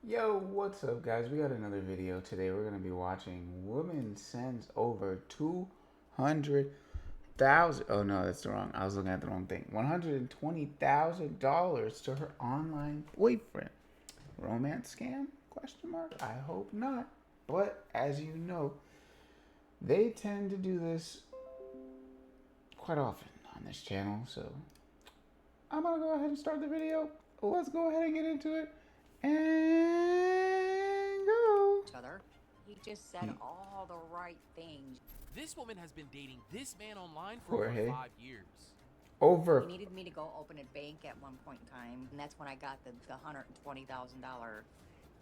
Yo, what's up, guys? We got another video today. We're gonna be watching woman sends over 200,000. Oh no, that's the wrong. I was looking at the wrong thing. $120,000 to her online boyfriend. Romance scam? Question mark. I hope not. But as you know, they tend to do this quite often on this channel. So I'm gonna go ahead and start the video. Let's go ahead and get into it and go. Each other. He just said all the right things. This woman has been dating this man online for over Jorge. 5 years. He Over needed me to go open a bank at one point in time, and that's when I got the $120,000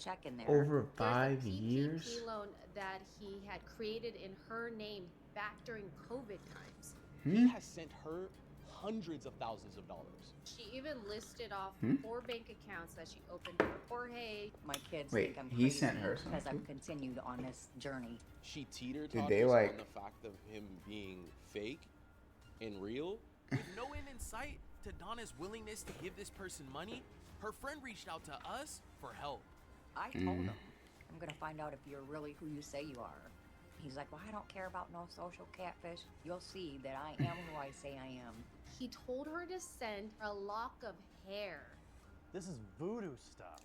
check in there. over There's five a years. PPP loan that he had created in her name back during COVID times. He has sent her hundreds of thousands of dollars. She even listed off 4 bank accounts that she opened for Jorge. My kids Wait, think I'm he crazy sent her because something? I've continued on this journey. She teetered Did they, on like- the fact of him being fake and real. With no end in sight to Donna's willingness to give this person money, her friend reached out to us for help. I told him, I'm going to find out if you're really who you say you are. He's like, well, I don't care about no social catfish. You'll see that I am who I say I am. He told her to send a lock of hair. This is voodoo stuff.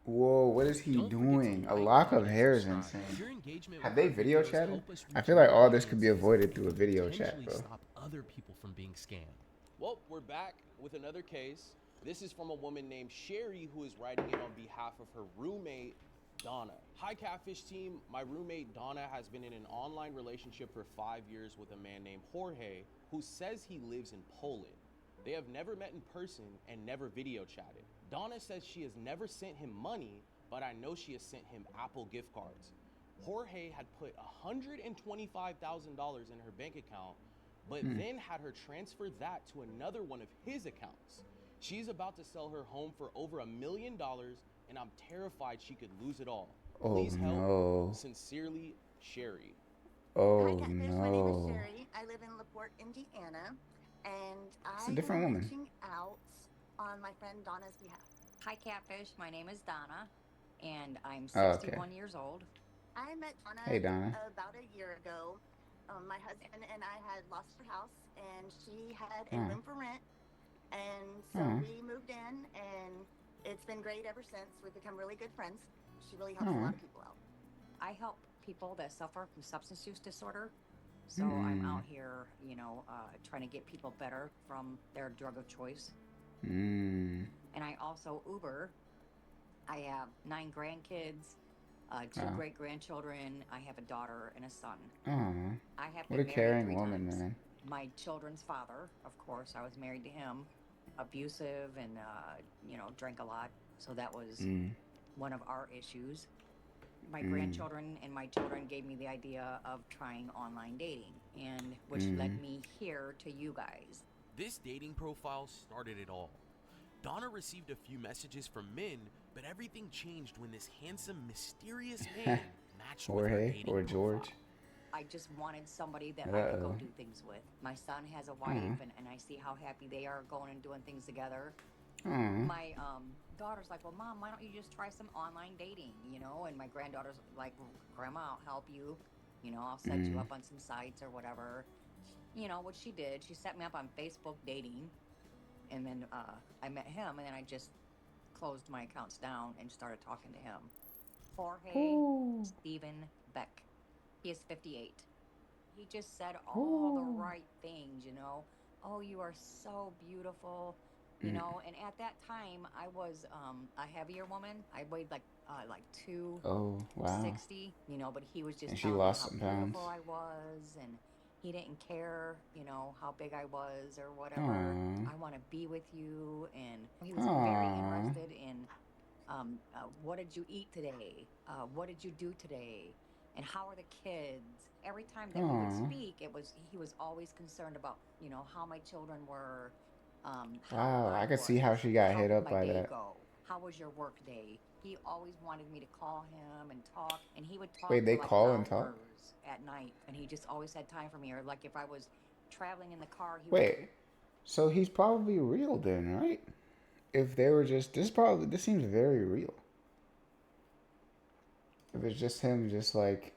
Whoa, what is he Don't forget to doing? A like, lock of comment, and hair is subscribe. insane. Your engagement Have with they our video videos chatted? help us I reach feel like more all this could be audiences avoided through a and video chat, potentially bro. stop other people from being scammed. Well, we're back with another case. This is from a woman named Sherry who is writing in on behalf of her roommate, Donna. Hi, Catfish team. My roommate, Donna, has been in an online relationship for 5 years with a man named Jorge who says he lives in Poland. They have never met in person and never video chatted. Donna says she has never sent him money, but I know she has sent him Apple gift cards. Jorge had put $125,000 in her bank account, but then had her transfer that to another one of his accounts. She's about to sell her home for over $1 million, and I'm terrified she could lose it all. Oh, Please help. no. Sincerely, Sherry. Oh Hi, Catfish. My name is no. Sherry. I live in LaPorte, Indiana, and It's I a different am woman. reaching out on my friend Donna's behalf. Hi, Catfish. My name is Donna, and I'm Oh, okay. 61 years old. I met Donna Hey, Donna. about a year ago. My husband and I had lost our house, and she had a Oh. room for rent, and so Oh. we moved in, and it's been great ever since. We've become really good friends. She really helps a Oh. lot of people out. I help people that suffer from substance use disorder. So I'm Mm. out here, trying to get people better from their drug of choice. Mm. And I also Uber. I have 9 grandkids, 2 Oh. great-grandchildren. I have a daughter and a son. Oh, I have what been a married caring 3 woman, times. man. My children's father, of course, I was married to him, abusive and, drank a lot. So that was one of our issues. My grandchildren and my children gave me the idea of trying online dating, and which led me here to you guys. This dating profile started it all. Donna received a few messages from men, but everything changed when this handsome, mysterious man matched with her Jorge dating or profile. George. I just wanted somebody that I could go Uh-oh. do things with. My son has a wife, and I see how happy they are going and doing things together. Oh. My daughter's like, well, Mom, why don't you just try some online dating, And my granddaughter's like, well, Grandma, I'll help you. I'll set you up on some sites or whatever. What she did, she set me up on Facebook dating. And then I met him, and then I just closed my accounts down and started talking to him. Jorge Stephen Beck. He is 58. He just said all the right things, Oh, you are so beautiful. And at that time, I was a heavier woman. I weighed like Oh, wow. 260, but he was just And she telling lost me some how pounds. beautiful I was, and he didn't care, how big I was or whatever. Aw. I want to be with you, and he was very Aw. interested in what did you eat today? What did you do today? And how are the kids? Every time that we would Aw. speak, he was always concerned about, how my children were. How Wow, I could see was, how she got how hit did up my by day that. go? How was your work day? He always wanted me to call him and talk, and he would talk Wait, they for like call and talk? hours at night, and he just always had time for me. Or like if I was traveling in the car, he Wait, so he's probably real then, right? If they were just this seems very real. If it's just him, just like,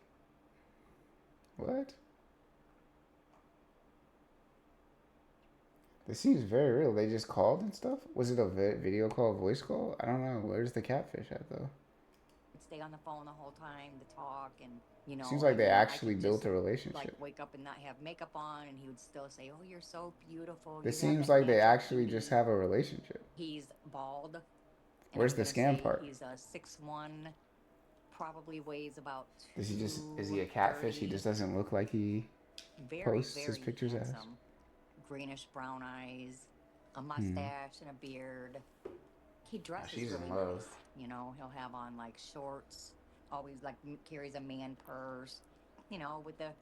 what? This seems very real. They just called and stuff? Was it a video call, voice call? I don't know. Where's the catfish at, though? Stay on the phone the whole time to talk, and Seems like they I actually could built just a relationship. like wake up and not have makeup on, and he would still say, "Oh, you're so beautiful." This You have seems that like they natural actually just beauty." have a relationship. He's bald. And Where's I'm the gonna scam say part? He's a 6'1", probably weighs about Is he a catfish? He 230. just doesn't look like he Very, posts his very pictures as. handsome. Greenish brown eyes, a mustache and a beard. He dresses she's in really love. nice. You know, he'll have on like shorts. Always like carries a man purse. You know, with the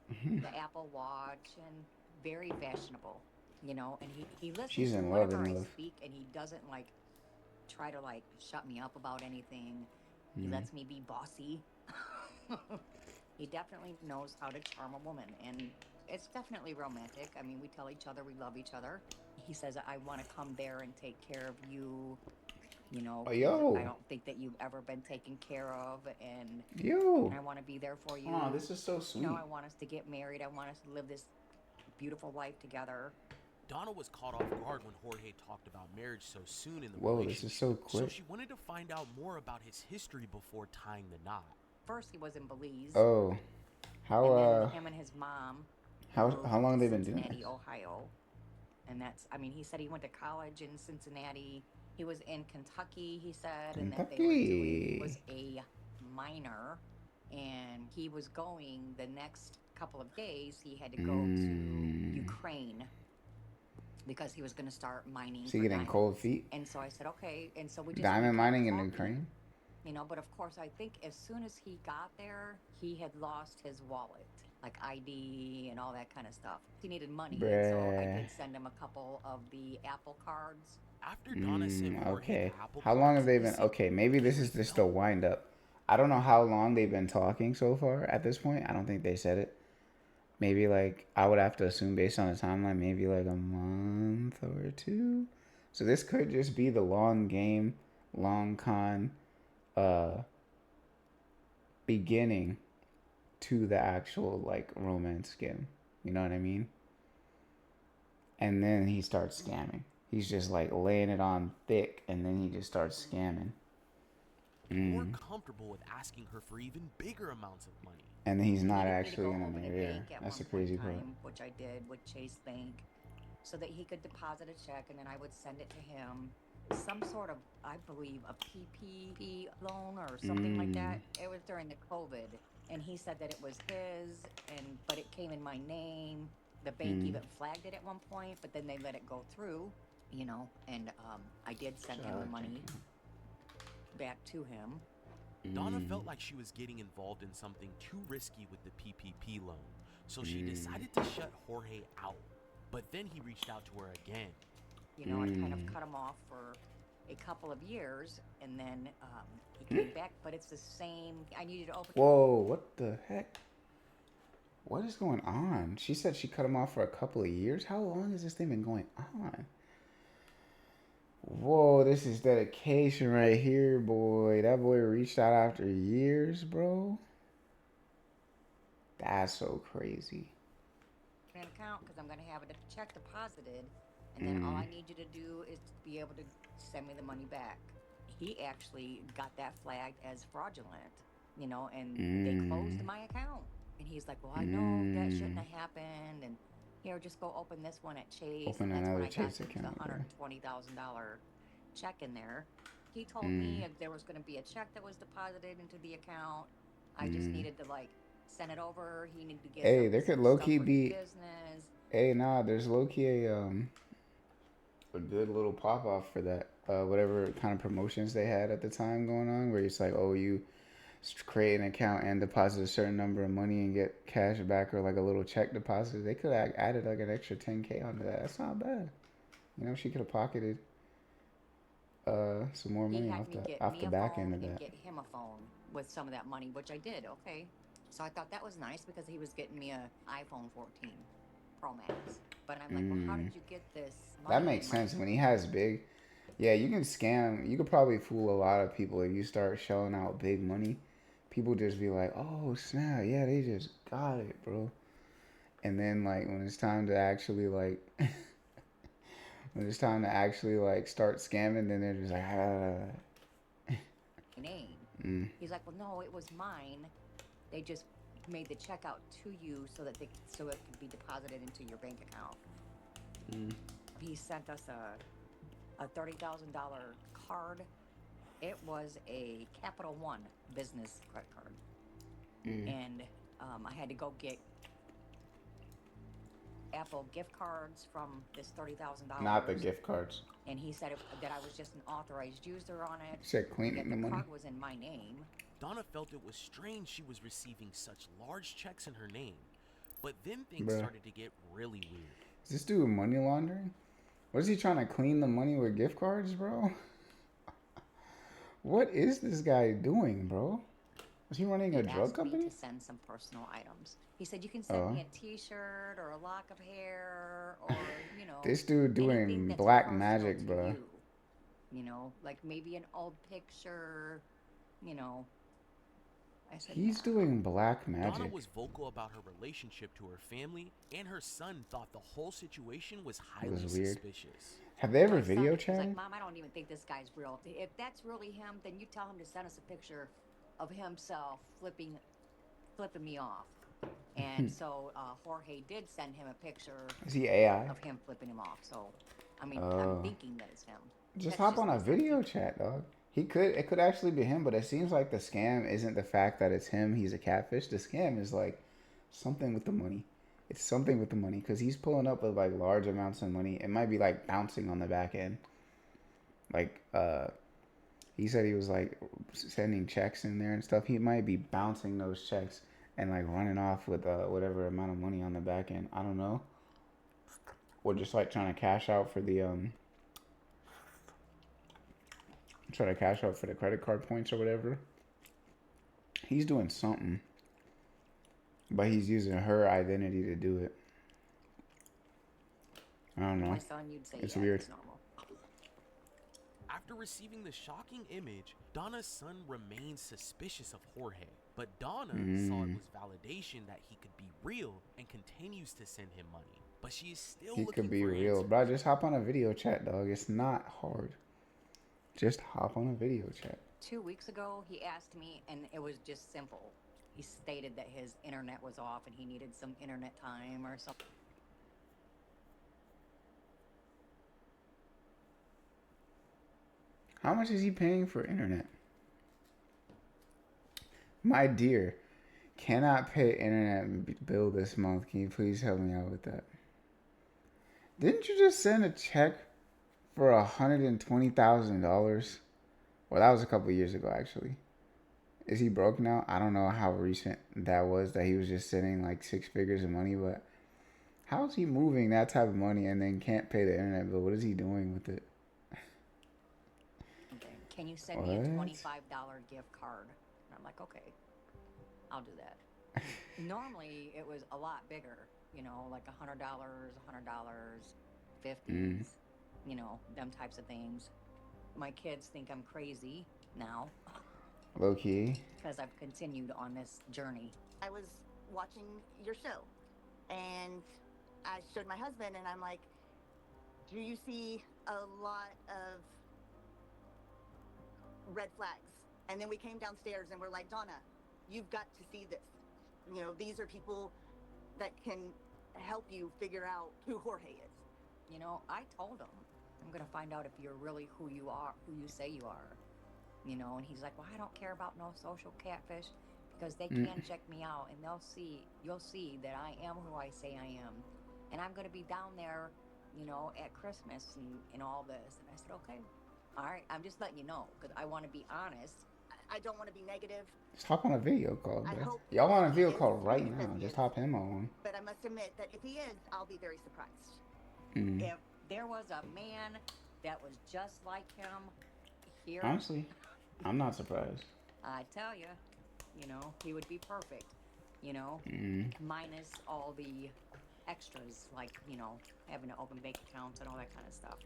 Apple Watch, and very fashionable. You know, and he listens She's to in love, whatever in I love. speak, and he doesn't like try to like shut me up about anything. He lets me be bossy. He definitely knows how to charm a woman, and it's definitely romantic. I mean, we tell each other we love each other. He says, I want to come there and take care of you. You know, Oh, 'cause yo. I don't think that you've ever been taken care of, and Yo. I want to be there for you. Oh, this is so sweet. You know, I want us to get married. I want us to live this beautiful life together. Donna was caught off guard when Jorge talked about marriage so soon in the Whoa, relationship. this is so quick. So she wanted to find out more about his history before tying the knot. First, he was in Belize. Oh. How, and then him and his mom. How long have they been doing Cincinnati, this? Ohio. And that's, I mean, he said he went to college in Cincinnati. He was in Kentucky, he said, and that he was a minor, and he was going the next couple of days. He had to go to Ukraine because he was going to start mining. So you getting cold feet? And so I said, okay. And so we just diamond mining in Ukraine. You know, but of course, I think as soon as he got there, he had lost his wallet, like ID and all that kind of stuff. He needed money, and so I did send him a couple of the Apple cards. After Donna sent Jorge the Apple How cards, long have they been? Okay, maybe this is just a wind up. I don't know how long they've been talking so far at this point. I don't think they said it. Maybe like, I would have to assume based on the timeline, maybe like a month or two. So this could just be the long game, long con beginning to the actual like romance scam. You know what I mean? And then he starts scamming. He's just like laying it on thick, and then he just starts scamming. More comfortable with asking her for even bigger amounts of money. And then he's not He actually needed me to go gonna open a marry her. bank at That's the one point crazy in part. time, which I did with Chase Bank, so that he could deposit a check, and then I would send it to him. Some sort of, I believe, a PPP loan or something like that. It was during the COVID, and he said that it was his, but it came in my name. The bank even flagged it at one point, but then they let it go through, you know. And I did send him the money back to him. Donna felt like she was getting involved in something too risky with the PPP loan, so she decided to shut Jorge out. But then he reached out to her again. You know, I kind of cut him off for a couple of years, and then he came back, but it's the same. I needed to open. Whoa, what the heck? What is going on? She said she cut him off for a couple of years. How long has this thing been going on? Whoa, this is dedication right here, boy. That boy reached out after years, bro. That's so crazy. An account because I'm going to have a check deposited, and then all I need you to do is to be able to send me the money back. He actually got that flagged as fraudulent, you know, and they closed my account. And he's like, well, I know that shouldn't have happened, and here, just go open this one at Chase. Open and that's another when I Chase got account, the $120,000 check in there. He told me there was going to be a check that was deposited into the account. I just needed to like send it over. He needed to get. Hey, there could low-key be business. Hey, nah, there's low-key a good little pop off for that. Whatever kind of promotions they had at the time going on, where it's like, oh, you create an account and deposit a certain number of money and get cash back, or like a little check deposit. They could have added like an extra 10K onto that. That's not bad. You know, she could have pocketed some more money off the back end of that. Get him a phone with some of that money, which I did. Okay, so I thought that was nice because he was getting me a iPhone 14 Pro Max. But I'm like, well, how did you get this money? That makes sense. When he has big, yeah, you can scam. You could probably fool a lot of people if you start shelling out big money. people just be like, "Oh snap, yeah, they just got it, bro." And then like when it's time to actually like when it's time to actually like start scamming, then they're just like, name. mm, He's like, well, no, it was mine. They just made the check out to you so that so it could be deposited into your bank account. mm. He sent us a $30,000 card. It was a Capital One business credit card, and I had to go get Apple gift cards from this $30,000. Not the gift cards. And he said that I was just an authorized user on it. He said cleaning that the money. card was in my name. Donna felt it was strange she was receiving such large checks in her name. But then things Bruh. started to get really weird. Is this dude money laundering? What is he trying to clean the money with gift cards, bro? What is this guy doing, bro? Is he running a He drug asked me company? to send some personal items. He said you can send me a T-shirt or a lock of hair or This dude anything doing that's black personal magic, to bro. like maybe an old picture. I said He's nah. doing black Donna magic. was vocal about her relationship to her family, and her son thought the whole situation was highly was weird. suspicious. Have they ever My son, video he's chatted? like, Mom, I don't even think this guy's real. If that's really him, then you tell him to send us a picture of himself flipping me off. And so Jorge did send him a picture Is he AI? of him flipping him off. So, I mean, Oh. I'm thinking that it's him. Just That's hop on a his video thinking. chat, dog. It could actually be him, but it seems like the scam isn't the fact that it's him, he's a catfish. The scam is like something with the money. It's something with the money because he's pulling up with like large amounts of money. It might be like bouncing on the back end. Like he said he was like sending checks in there and stuff. He might be bouncing those checks and like running off with whatever amount of money on the back end. I don't know. Or just like trying to cash out for the credit card points or whatever. He's doing something. But he's using her identity to do it. I don't know. My son, you'd say, It's yeah, weird. it's normal. After receiving the shocking image, Donna's son remained suspicious of Jorge. But Donna saw it was validation that he could be real and continues to send him money. But she is still He looking could be for real. answers. Bro, just hop on a video chat, dog. It's not hard. Just hop on a video chat. 2 weeks ago, he asked me, and it was just simple. He stated that his internet was off and he needed some internet time or something. How much is he paying for internet? My dear, cannot pay internet bill this month. Can you please help me out with that? Didn't you just send a check for $120,000? Well, that was a couple years ago, actually. Is he broke now? I don't know how recent that was that he was just sending like 6 figures of money, but how is he moving that type of money and then can't pay the internet bill? What is he doing with it? Okay. Can you send me a $25 gift card? And I'm like, okay, I'll do that. Normally, it was a lot bigger, like $100, $50s, them types of things. My kids think I'm crazy now. Lowkey. Because I've continued on this journey. I was watching your show, and I showed my husband, and I'm like, do you see a lot of red flags? And then we came downstairs and we're like, Donna, you've got to see this. These are people that can help you figure out who Jorge is. I told him, I'm going to find out if you're really who you are, who you say you are. And he's like, well, I don't care about no social catfish because they can check me out and you'll see that I am who I say I am. And I'm going to be down there, at Christmas and all this. And I said, okay, all right, I'm just letting you know because I want to be honest. I don't want to be negative, Just hop on a video call, I bro. hope Y'all want a he video is call right because now. he Just is. hop him on. but I must admit that if he is, I'll be very surprised. If there was a man that was just like him here, Honestly, I'm not surprised. I tell you, he would be perfect, minus all the extras like, having to open bank accounts and all that kind of stuff,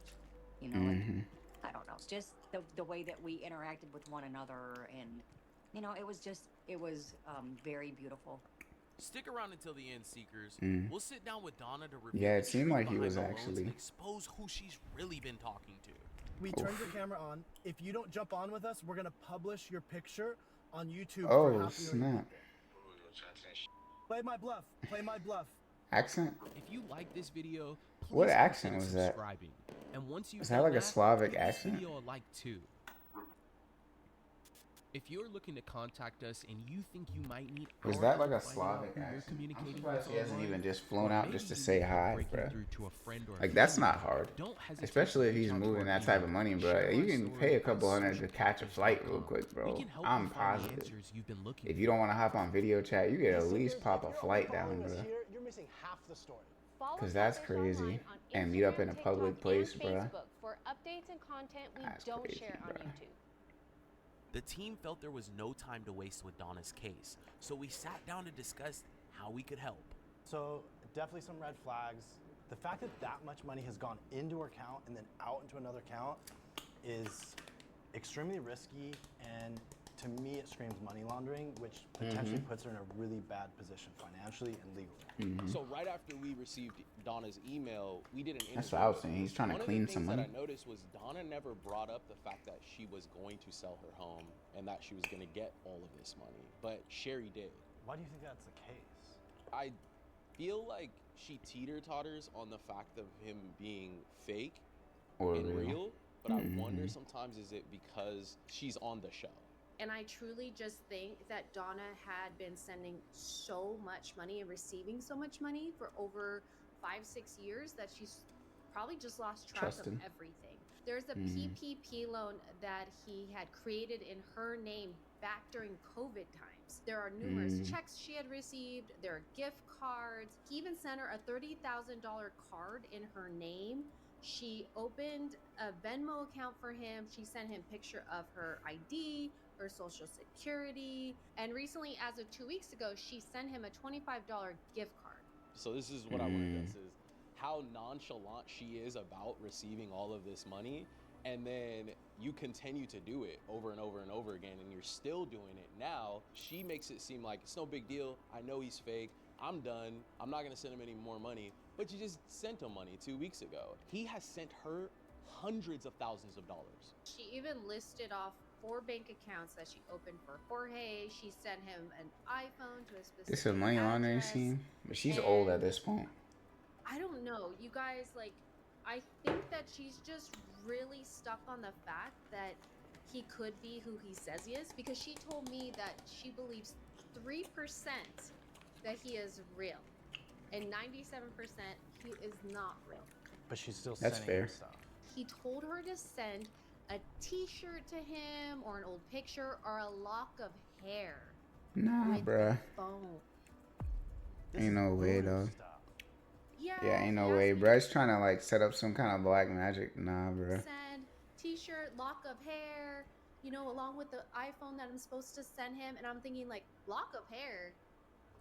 and I don't know. It's just the way that we interacted with one another and You know, it was very beautiful. Stick around until the end, Seekers. Mm. We'll sit down with Donna to reveal Yeah, the it seemed truth like he behind was the loans actually. and expose who she's really been talking to. We Oof. turned your camera on. If you don't jump on with us, we're gonna publish your picture on YouTube for Oh, half a million snap. people. Play my bluff. Play my bluff. Accent? If you like this video, please What accent consider was that? subscribing. And once you've Is that done like a that, Slavic give this accent? video a like too. If you're looking to contact us and you think you might need Was our that help like a finding out Slavic who you're accent? I'm communicating surprised with he hasn't online, even just flown or out maybe just to you say need help hi, breaking bruh. through to a friend or a Like, that's family, not hard. don't hesitate Especially to if reach he's out to moving our that type of email. money, bro. Share You our can story pay a at couple hundred to catch a flight real socialcatfish.com. quick, We bro. can help I'm you find the positive. answers you've been looking If you don't want to hop on video chat, you get at least pop a flight down, bro. You're missing half the story. Because that's crazy. And meet up in a public place, bro. For updates and content we That's don't crazy, share on bruh. YouTube. The team felt there was no time to waste with Donna's case, so we sat down to discuss how we could help. So definitely some red flags. The fact that that much money has gone into her account and then out into another account is extremely risky, and to me it screams money laundering, which potentially puts her in a really bad position financially and legally. So right after we received Donna's email, we did an interview. That's what I was saying. He's trying to One clean of the some things money. that I noticed was Donna never brought up the fact that she was going to sell her home and that she was going to get all of this money, but Sherry did. Why do you think that's the case? I feel like she teeter-totters on the fact of him being fake Or and real. real, but I wonder sometimes is it because she's on the show? And I truly just think that Donna had been sending so much money and receiving so much money for over 5-6 years that she's probably just lost track Trusting. of everything. There's a PPP loan that he had created in her name back during COVID times. There are numerous checks she had received. There are gift cards. He even sent her a $30,000 card in her name. She opened a Venmo account for him. She sent him a picture of her ID, her social security, and recently, as of 2 weeks ago, she sent him a $25 gift card. So this is what I want to guess is how nonchalant she is about receiving all of this money, and then you continue to do it over and over and over again, and you're still doing it now. She makes it seem like it's no big deal. I know he's fake. I'm done. I'm not going to send him any more money. But you just sent him money 2 weeks ago. He has sent her hundreds of thousands of dollars. She even listed off 4 bank accounts that she opened for Jorge. She sent him an iPhone to a specific This is a money laundering address. scheme. But she's old at And this point. I don't know, you guys, like, I think that she's just really stuck on the fact that he could be who he says he is, because she told me that she believes 3% that he is real, and 97% he is not real. But she's still That's sending fair. him stuff. He told her to send a t-shirt to him, or an old picture, or a lock of hair Nah, with bruh. the phone. This Ain't is no way, voodoo dog. stuff. Yeah, Yeah, ain't no he way, asked me bruh. He's trying to like set up some kind of black magic. Nah, bruh. send t-shirt, lock of hair, you know, along with the iPhone that I'm supposed to send him. And I'm thinking, like, lock of hair?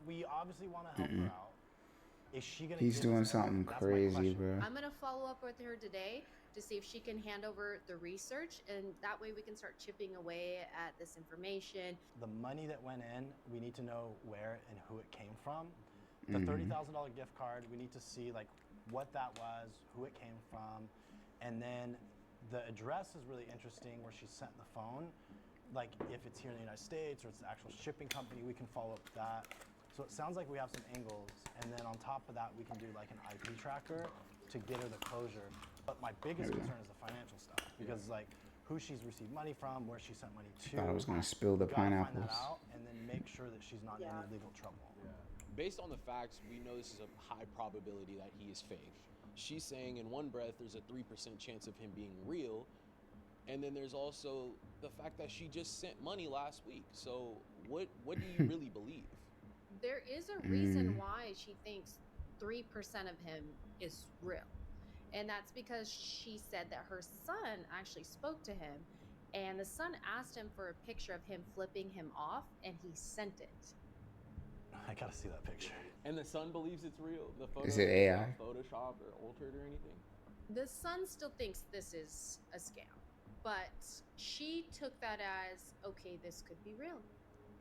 We obviously want to help her out. Is she gonna? He's give doing us everything? something That's my crazy, question. bruh. I'm gonna follow up with her today to see if she can hand over the research, and that way we can start chipping away at this information. The money that went in, we need to know where and who it came from. The $30,000 gift card, we need to see like what that was, who it came from, and then the address is really interesting where she sent the phone. Like if it's here in the United States or it's the actual shipping company, we can follow up with that. So it sounds like we have some angles, and then on top of that, we can do like an IP tracker to get her the closure. But my biggest concern is the financial stuff, because like who she's received money from, where she sent money to. Thought I was gonna spill the We gotta find pineapples. that out and then make sure that she's not in any legal trouble. Based on the facts, we know this is a high probability that he is fake. She's saying in one breath there's a 3% chance of him being real, and then there's also the fact that she just sent money last week. So what do you really believe? There is a reason why she thinks 3% of him is real. And that's because she said that her son actually spoke to him, and the son asked him for a picture of him flipping him off, and he sent it. I gotta see that picture. And the son believes it's real. The photo Is it AI? not photoshopped or altered or anything. The son still thinks this is a scam. but she took that as, okay, this could be real.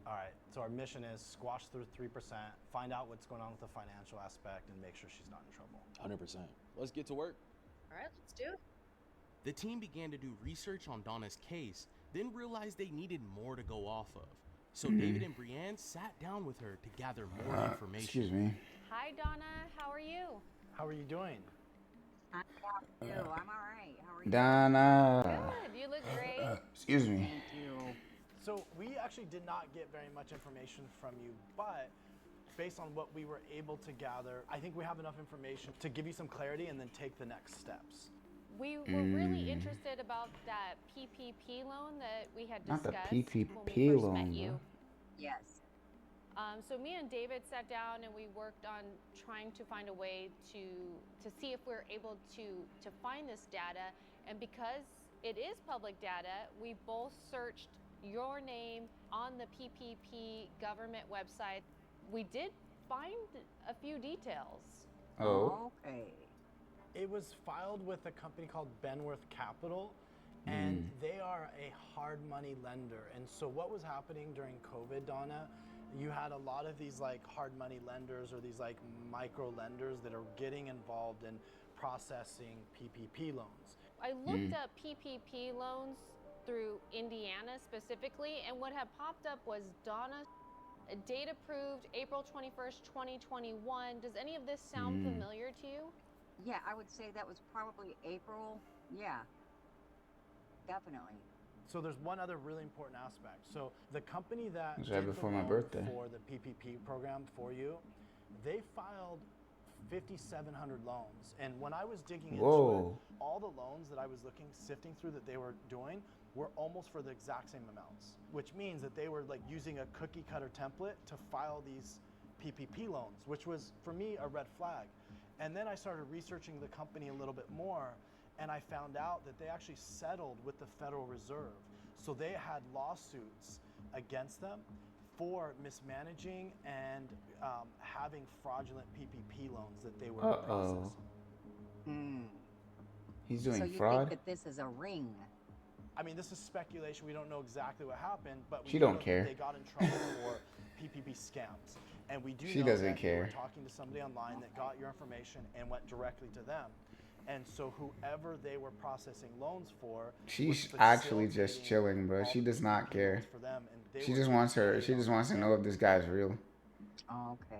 All right, so our mission is squash through 3%, find out what's going on with the financial aspect, and make sure she's not in trouble. 100%. Let's get to work. All right, let's do it. The team began to do research on Donna's case, then realized they needed more to go off of. So David and Brienne sat down with her to gather more information. Excuse me. Hi, Donna. How are you? How are you doing? I'm all right. How are you? Donna. Good. You look great. Excuse me. Thank you. So we actually did not get very much information from you, but based on what we were able to gather, I think we have enough information to give you some clarity and then take the next steps. We were really interested about that PPP loan that we had Not discussed the when PPP we first loan, met bro. you. Yes. So me and David sat down and we worked on trying to find a way to see if we're able to find this data. And because it is public data, we both searched your name on the PPP government website. We did find a few details. Oh. Okay. It was filed with a company called Benworth Capital, and they are a hard money lender. And so what was happening during COVID, Donna, you had a lot of these like hard money lenders or these like micro lenders that are getting involved in processing PPP loans. I looked up PPP loans through Indiana specifically, and what had popped up was Donna, date approved April 21st, 2021. Does any of this sound familiar to you? Yeah, I would say that was probably April. Yeah. Definitely. So there's one other really important aspect. So the company that It was right did the before my loan birthday. for the PPP program for you, they filed 5,700 loans. And when I was digging into Whoa. it, all the loans that I was sifting through that they were doing were almost for the exact same amounts, which means that they were like using a cookie cutter template to file these PPP loans, which was for me a red flag. And then I started researching the company a little bit more, and I found out that they actually settled with the Federal Reserve. So they had lawsuits against them for mismanaging and having fraudulent PPP loans that they were processing. He's doing So you fraud? think that this is a ring? I mean, this is speculation. We don't know exactly what happened, but we She do don't know that care. they got in trouble for PPP scams. And we do She know doesn't that you were care. talking to somebody online that got your information and went directly to them. And so whoever they were processing loans for, She's was actually just facilitating chilling, bro. all She the does not PPP care. loans for them, and they She were just getting wants her. paid She just on wants to them. know if this guy's real. Okay.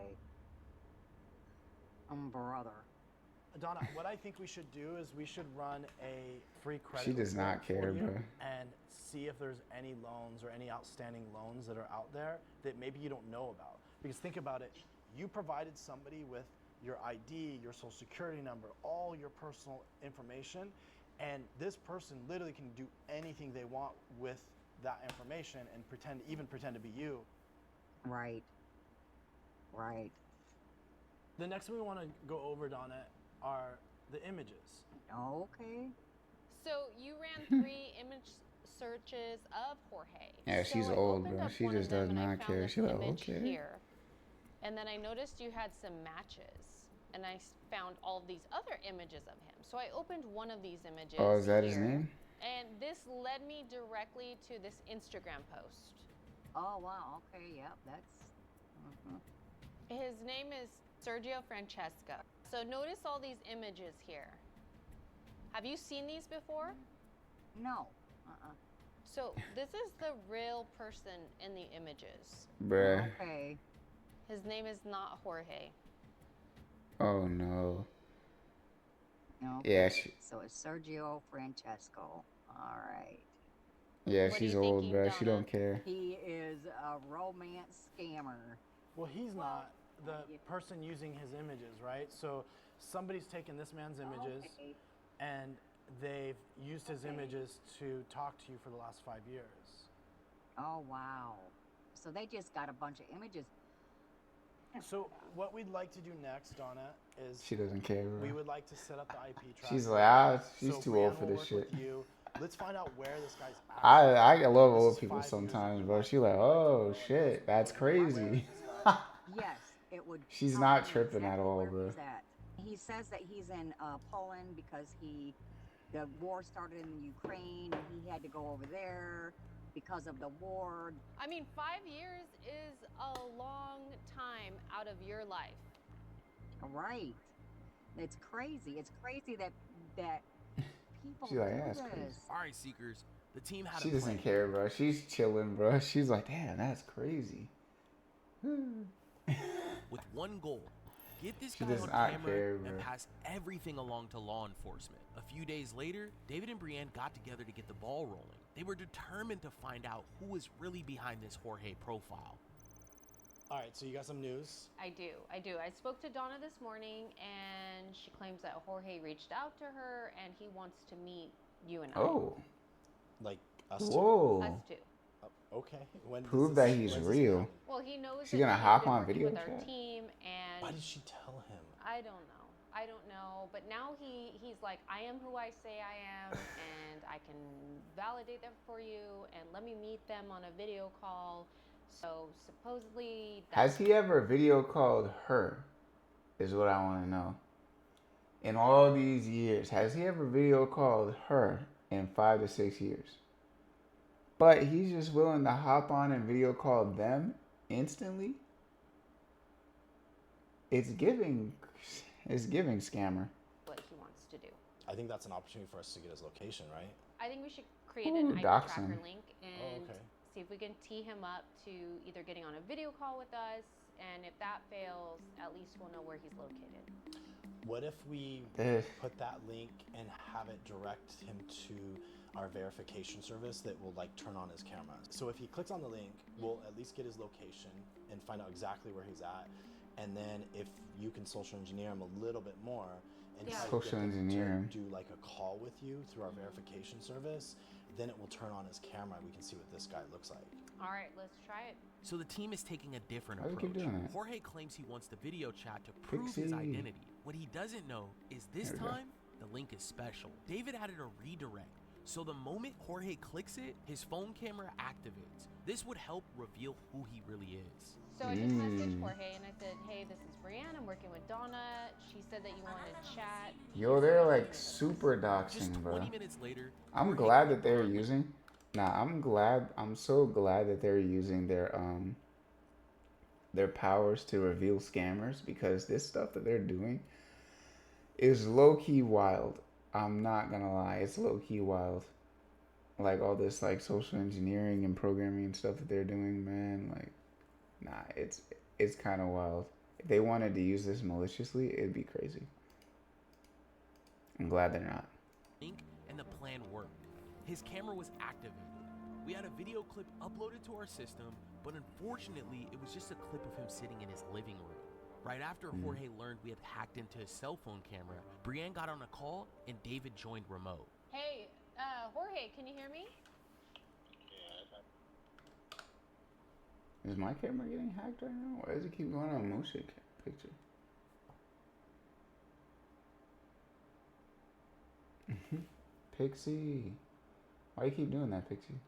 Brother. Donna, what I think we should do is we should run a free credit She does report not care, for you bro. and see if there's any loans or any outstanding loans that are out there that maybe you don't know about. Because think about it, you provided somebody with your ID, your social security number, all your personal information, and this person literally can do anything they want with that information and even pretend to be you. Right. Right. The next thing we want to go over, Donna, are the images. Okay. So you ran 3 image searches of Jorge. Yeah, So she's I old, opened bro. up She one of just them does and I not found care. this She like, image okay. here. And then I noticed you had some matches. And I found all of these other images of him. So I opened one of these images. Oh, is that his here, name? And this led me directly to this Instagram post. Oh wow. Okay. Yep. That's. His name is Sergio Francesco. So notice all these images here. Have you seen these before? No. So this is the real person in the images. Bruh. Okay. His name is not Jorge. Oh, no. Okay. Yeah, she, So it's Sergio Francesco. All right. yeah, What are she's you old, thinking, bro. She Donna? don't care. He is a romance scammer. Well, he's not the person using his images, right? So somebody's taken this man's images Okay. and they've used his images to talk to you for the last 5 years. Oh wow. So they just got a bunch of images. So what we'd like to do next, Donna, is She doesn't care, we bro. would like to set up the IP tracker. She's like, she's So too Brianna old for will this work shit. with you. Let's find out where this guy's at. I love This old is people 5 years sometimes, of bro. your She life. like, We'd like to oh know shit, that's crazy. Yes, it would. She's tell not me tripping at exactly all, where bro. he's at. He says that he's in Poland because he the war started in the Ukraine and he had to go over there because of the war. I mean, 5 years is a long time out of your life. Right. It's crazy. It's crazy that people She's like, do yeah, that's this. crazy. All right, Seekers, the team had She a plan. doesn't care, bro. She's chilling, bro. She's like, damn, that's crazy. With one goal, get this She guy does on not camera care, and bro. pass everything along to law enforcement. A few days later, David and Brienne got together to get the ball rolling. They were determined to find out who was really behind this Jorge profile. All right, so you got some news. I do. I spoke to Donna this morning, and she claims that Jorge reached out to her, and he wants to meet you and Oh. Like us two? Whoa. I. Us two. Okay. When does Prove this- that he's when's this real. happen? Well, he knows She that gonna you've hop been on working video with our chat? team, and Why did she tell him? I don't know. But now he's like, I am who I say I am, and I can validate that for you, and let me meet them on a video call. So supposedly, Has he ever video called her? Is what I want to know. In all these years, has he ever video called her in 5 to 6 years? But he's just willing to hop on and video call them instantly? It's giving scammer. what he wants to do. I think that's an opportunity for us to get his location, right? I think we should create Ooh, an IP dox tracker him. link and okay. see if we can tee him up to either getting on a video call with us, and if that fails, at least we'll know where he's located. What if we Ugh. put that link and have it direct him to our verification service that will like turn on his camera? So if he clicks on the link, we'll at least get his location and find out exactly where he's at. And then if you can social engineer him a little bit more and Yeah. try to Social get them engineer to him. do like a call with you through our verification service, then it will turn on his camera and we can see what this guy looks like. All right, let's try it. So the team is taking a different Why do you approach. keep doing that? Jorge claims he wants the video chat to prove his Pixie. identity. What he doesn't know is this There we go. time, the link is special. David added a redirect, so the moment Jorge clicks it, his phone camera activates. This would help reveal who he really is. So I just messaged Jorge and I said, hey, this is Brienne. I'm working with Donna. She said that you wanted to chat. Yo, they're like super Just doxing, bro. 20 minutes later, I'm Jorge glad that clicked they're on- using. I'm so glad that they're using their powers to reveal scammers, because this stuff that they're doing is low-key wild. I'm not gonna lie, it's low-key wild. Like all this like social engineering and programming and stuff that they're doing, man, like nah, it's kind of wild. If they wanted to use this maliciously, it'd be crazy. I'm glad they're not. link, and the plan worked. His camera was activated. We had a video clip uploaded to our system, but unfortunately, it was just a clip of him sitting in his living room. Right after Jorge learned we had hacked into his cell phone camera, Brienne got on a call and David joined remote. Hey, Jorge, can you hear me? Is my camera getting hacked right now? Why does it keep going on motion picture? Pixie. Why you keep doing that, Pixie?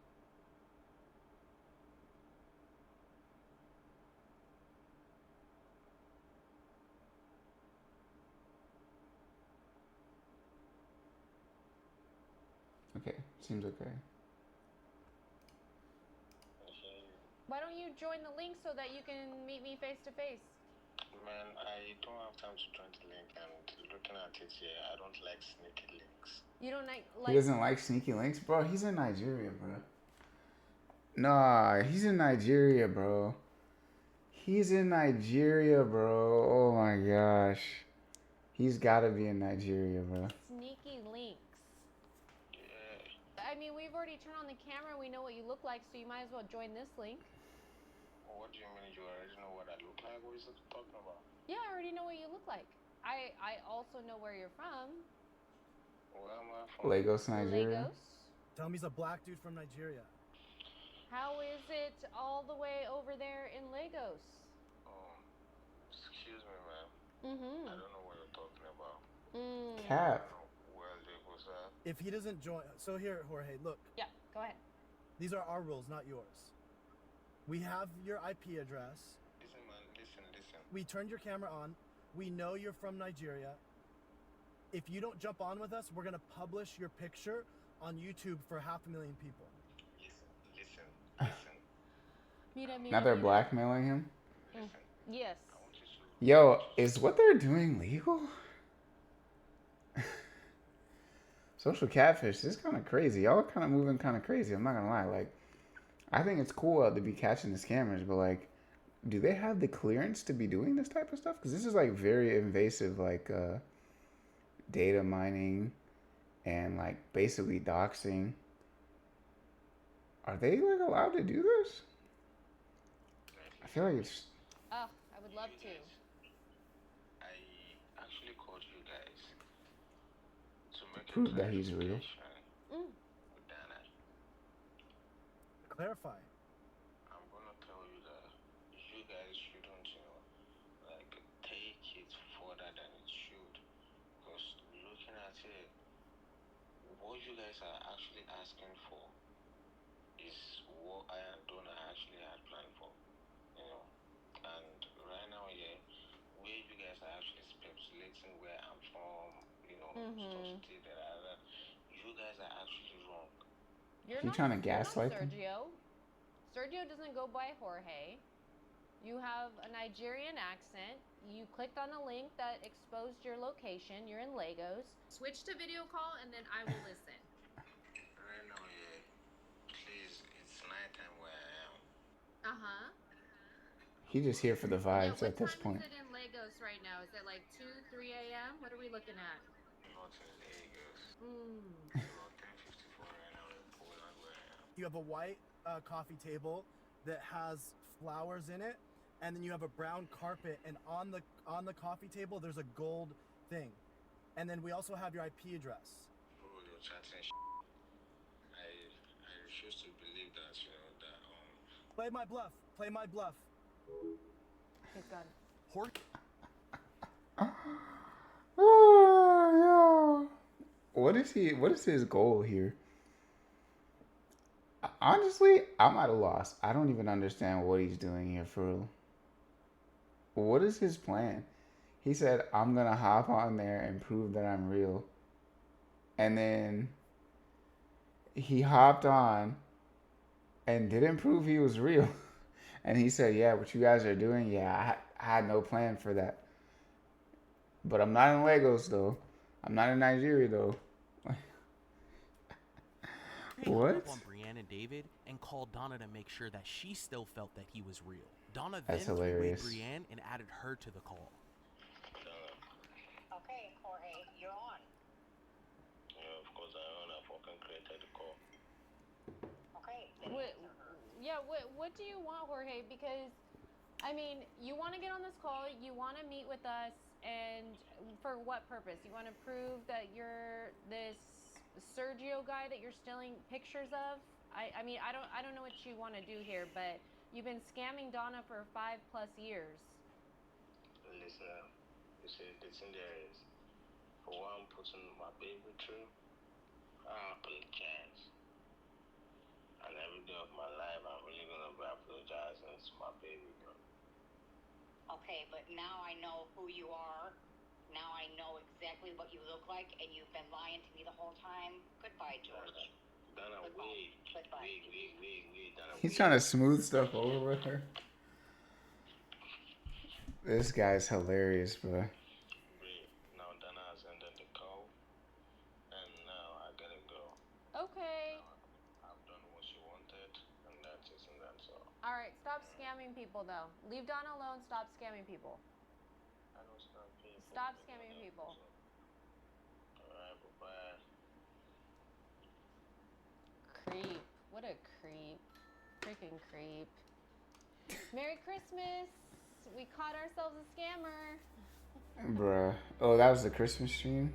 Okay, seems okay. Why don't you join the link so that you can meet me face to face? Man, I don't have time to join the link, and looking at it here, I don't like sneaky links. You don't like He doesn't like sneaky links, bro. He's in Nigeria, bro. Nah, he's in Nigeria, bro. He's in Nigeria, bro. Oh my gosh. He's gotta be in Nigeria, bro. sneaky links. Yeah. I mean, we've already turned on the camera. We know what you look like, so you might as well join this link. What do you mean you already know what I look like? What is it talking about? Yeah, I already know what you look like. I also know where you're from. Where am I from? Lagos, Nigeria. Lagos. Tell him he's a black dude from Nigeria. How is it all the way over there in Lagos? Oh, excuse me, man. Mm-hmm. I don't know what you're talking about. Cap. I don't know where Lagos at. If he doesn't join, so here, Jorge, look, Yeah, go ahead. these are our rules, not yours. We have your IP address. Listen, man, listen. We turned your camera on. We know you're from Nigeria. If you don't jump on with us, we're gonna publish your picture on YouTube for 500,000 people. Listen. Mira, Now mira, they're mira. blackmailing him. Yes. I want you to. Yo, is what they're doing legal? Social catfish, this is kind of crazy. Y'all are kind of moving kind of crazy. I'm not gonna lie. Like, I think it's cool to be catching the scammers, but like, do they have the clearance to be doing this type of stuff? Because this is like very invasive, like data mining and like basically doxing. Are they like allowed to do this? I feel like it's Oh, I would love to. I actually called you guys to make a prove that he's real. clarification with Dana. Clarify. I'm gonna tell you that you guys shouldn't, like take it further than it should. Because looking at it, what you guys are actually asking for is what I and Donna actually had planned for, And right now, yeah, where you guys are actually speculating where I'm from, stuff that you guys are actually wrong. You're You not, trying to you're not gaslight them? Sergio. Sergio doesn't go by Jorge. You have a Nigerian accent. You clicked on a link that exposed your location. You're in Lagos. Switch to video call and then I will listen. Right now, yeah, please, it's nighttime where I am. Uh-huh. He's just here for the Yeah, vibes what at this time point. is it in Lagos right now? Is it like 2, 3 a.m.? What are we looking at? Not in Lagos. Mm. It's about 10:54 right now in Poland where I am. You have a white coffee table that has flowers in it, and then you have a brown carpet, and on the coffee table there's a gold thing, and then we also have your IP address. Oh, you're chatting I refuse to believe that, that Play my bluff. Play my bluff. He's gone. Jorge Oh, yo. What is his goal here? Honestly, I'm at a loss. I don't even understand what he's doing here for real. What is his plan? He said, I'm gonna hop on there and prove that I'm real. And then he hopped on and didn't prove he was real. And he said, yeah, what you guys are doing, yeah, I had no plan for that. But I'm not in Lagos, though. I'm not in Nigeria, though. hung What? up on Brienne and David and called Donna to make sure that she still felt that he was real. Donna That's then hilarious. three-wayed Brienne and added her to the call. Okay, Jorge, you're on. Yeah, of course I fucking created the call. Okay. What do you want, Jorge? Because, I mean, you want to get on this call, you want to meet with us, and for what purpose? You want to prove that you're this Sergio guy that you're stealing pictures of? I mean, I don't know what you want to do here, but you've been scamming Donna for 5+ years. Listen, you see, the thing there is, for what I'm putting my baby through, I apologize. And every day of my life, I'm really gonna be apologizing to my baby girl. Okay, but now I know who you are. Now I know exactly what you look like, and you've been lying to me the whole time. Goodbye, George. Donna, wait. Goodbye. Wait. Donna, He's wait. trying to smooth stuff over with her. This guy's hilarious, bro. Wait. Now Donna has ended the call, and now I gotta go. Okay. I've done what she wanted, and that's it, and that's all. All right, stop scamming people, though. Leave Donna alone. Stop scamming people. I don't stop people. Stop scamming people. Alright, bye-bye. Creep. What a creep. Freaking creep. Merry Christmas. We caught ourselves a scammer. Bruh. Oh, that was the Christmas stream?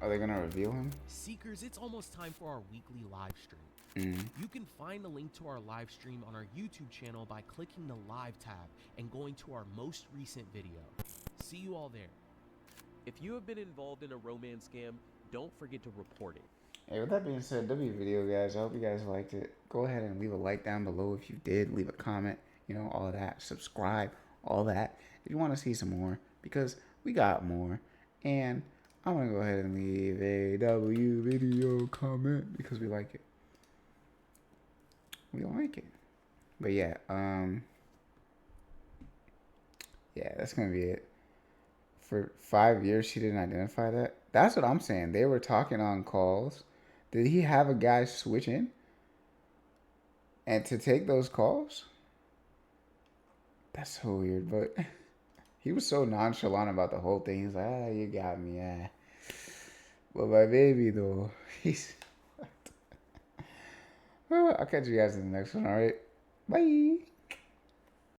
Are they gonna reveal him? Seekers, it's almost time for our weekly live stream. You can find a link to our live stream on our YouTube channel by clicking the live tab and going to our most recent video. See you all there. If you have been involved in a romance scam, don't forget to report it. Hey, with that being said, W video, guys. I hope you guys liked it. Go ahead and leave a like down below if you did. Leave a comment. you know, all of that. Subscribe, all that. If you want to see some more, because we got more. And I'm going to go ahead and leave a W video comment because we like it. We like it. But yeah, that's going to be it. For 5 years, she didn't identify that. That's what I'm saying. They were talking on calls. Did he have a guy switch in? And to take those calls? That's so weird, but he was so nonchalant about the whole thing. He's like, you got me, But my baby, though, he's... I'll catch you guys in the next one, alright? Bye!